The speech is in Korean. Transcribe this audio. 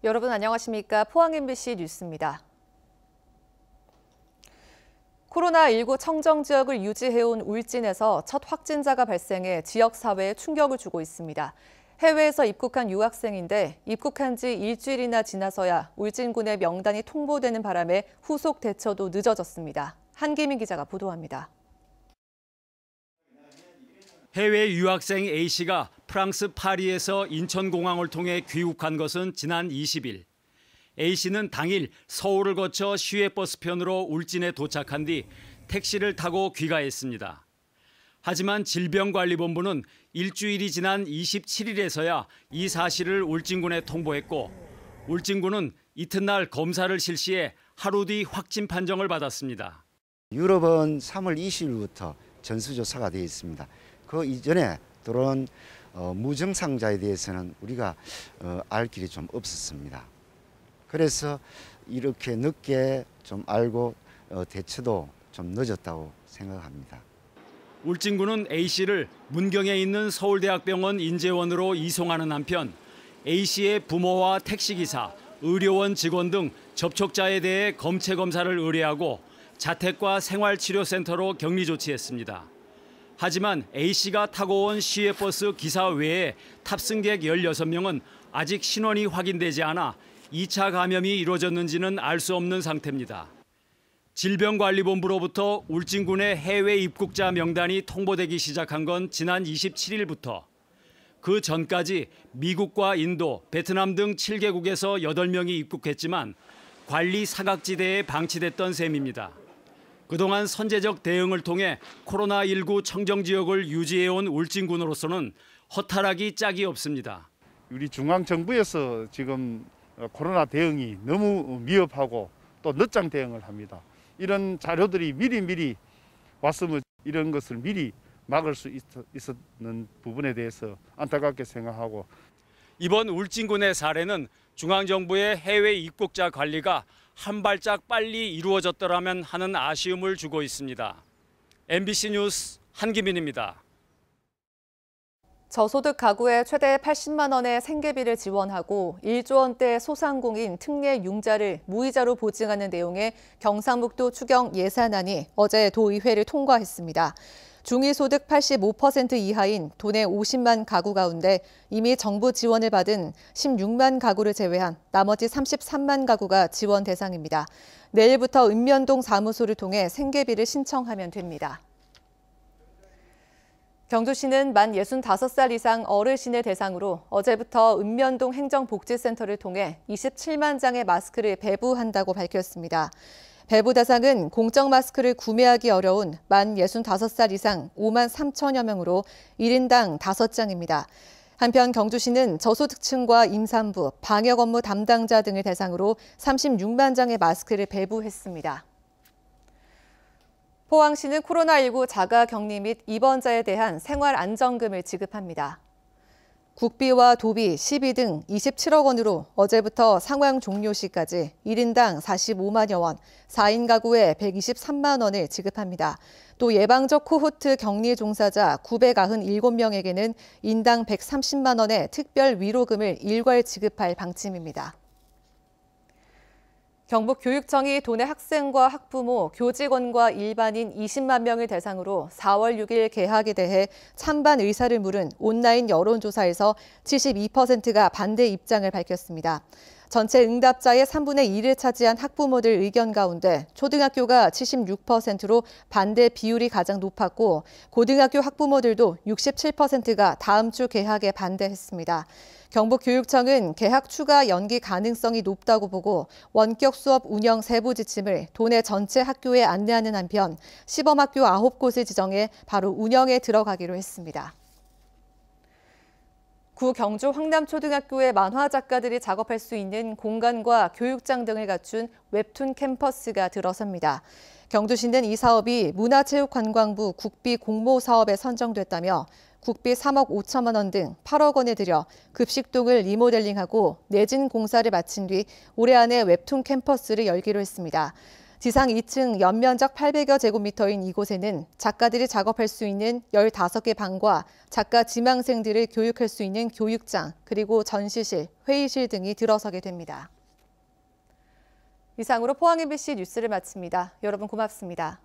여러분 안녕하십니까? 포항 MBC 뉴스입니다. 코로나19 청정지역을 유지해온 울진에서 첫 확진자가 발생해 지역사회에 충격을 주고 있습니다. 해외에서 입국한 유학생인데 입국한 지 일주일이나 지나서야 울진군의 명단이 통보되는 바람에 후속 대처도 늦어졌습니다. 한기민 기자가 보도합니다. 해외 유학생 A씨가 프랑스 파리에서 인천공항을 통해 귀국한 것은 지난 20일. A씨는 당일 서울을 거쳐 시외버스편으로 울진에 도착한 뒤 택시를 타고 귀가했습니다. 하지만 질병관리본부는 일주일이 지난 27일에서야 이 사실을 울진군에 통보했고 울진군은 이튿날 검사를 실시해 하루 뒤 확진 판정을 받았습니다. 유럽은 3월 20일부터 전수조사가 되어 있습니다. 그 이전에 들어온 무증상자에 대해서는 우리가 알 길이 좀 없었습니다. 그래서 이렇게 늦게 좀 알고 대처도 좀 늦었다고 생각합니다. 울진군은 A씨를 문경에 있는 서울대학병원 인재원으로 이송하는 한편 A씨의 부모와 택시기사, 의료원 직원 등 접촉자에 대해 검체 검사를 의뢰하고 자택과 생활치료센터로 격리 조치했습니다. 하지만 A씨가 타고 온 시외버스 기사 외에 탑승객 16명은 아직 신원이 확인되지 않아 2차 감염이 이루어졌는지는 알 수 없는 상태입니다. 질병관리본부로부터 울진군의 해외 입국자 명단이 통보되기 시작한 건 지난 27일부터. 그 전까지 미국과 인도, 베트남 등 7개국에서 8명이 입국했지만 관리 사각지대에 방치됐던 셈입니다. 그동안 선제적 대응을 통해 코로나19 청정지역을 유지해온 울진군으로서는 허탈하기 짝이 없습니다. 우리 중앙정부에서 지금 코로나 대응이 너무 미흡하고 또 늦장 대응을 합니다. 이런 자료들이 미리 왔으면 이런 것을 미리 막을 수 있었는 부분에 대해서 안타깝게 생각하고 이번 울진군의 사례는 중앙정부의 해외 입국자 관리가 한 발짝 빨리 이루어졌더라면 하는 아쉬움을 주고 있습니다. MBC 뉴스 한기민입니다. 저소득 가구에 최대 80만 원의 생계비를 지원하고 1조 원대 소상공인 특례 융자를 무이자로 보증하는 내용의 경상북도 추경 예산안이 어제 도의회를 통과했습니다. 중위소득 85% 이하인 도내 50만 가구 가운데 이미 정부 지원을 받은 16만 가구를 제외한 나머지 33만 가구가 지원 대상입니다. 내일부터 읍면동 사무소를 통해 생계비를 신청하면 됩니다. 경주시는 만 65살 이상 어르신을 대상으로 어제부터 읍면동 행정복지센터를 통해 27만 장의 마스크를 배부한다고 밝혔습니다. 배부 대상은 공적 마스크를 구매하기 어려운 만 65살 이상 5만 3천여 명으로 1인당 5장입니다. 한편 경주시는 저소득층과 임산부, 방역 업무 담당자 등을 대상으로 36만 장의 마스크를 배부했습니다. 포항시는 코로나19 자가격리 및 입원자에 대한 생활안정금을 지급합니다. 국비와 도비, 시비 등 27억 원으로 어제부터 상황 종료 시까지 1인당 45만여 원, 4인 가구에 123만 원을 지급합니다. 또 예방적 코호트 격리 종사자 997명에게는 인당 130만 원의 특별 위로금을 일괄 지급할 방침입니다. 경북교육청이 도내 학생과 학부모, 교직원과 일반인 20만 명을 대상으로 4월 6일 개학에 대해 찬반 의사를 물은 온라인 여론조사에서 72%가 반대 입장을 밝혔습니다. 전체 응답자의 3분의 1을 차지한 학부모들 의견 가운데 초등학교가 76%로 반대 비율이 가장 높았고 고등학교 학부모들도 67%가 다음 주 개학에 반대했습니다. 경북교육청은 개학 추가 연기 가능성이 높다고 보고 원격 수업 운영 세부 지침을 도내 전체 학교에 안내하는 한편 시범학교 9곳을 지정해 바로 운영에 들어가기로 했습니다. 구 경주 황남초등학교의 만화 작가들이 작업할 수 있는 공간과 교육장 등을 갖춘 웹툰 캠퍼스가 들어섭니다. 경주시는 이 사업이 문화체육관광부 국비 공모 사업에 선정됐다며 국비 3억 5천만 원 등 8억 원을 들여 급식동을 리모델링하고 내진 공사를 마친 뒤 올해 안에 웹툰 캠퍼스를 열기로 했습니다. 지상 2층 연면적 800여 제곱미터인 이곳에는 작가들이 작업할 수 있는 15개 방과 작가 지망생들을 교육할 수 있는 교육장, 그리고 전시실, 회의실 등이 들어서게 됩니다. 이상으로 포항 MBC 뉴스를 마칩니다. 여러분 고맙습니다.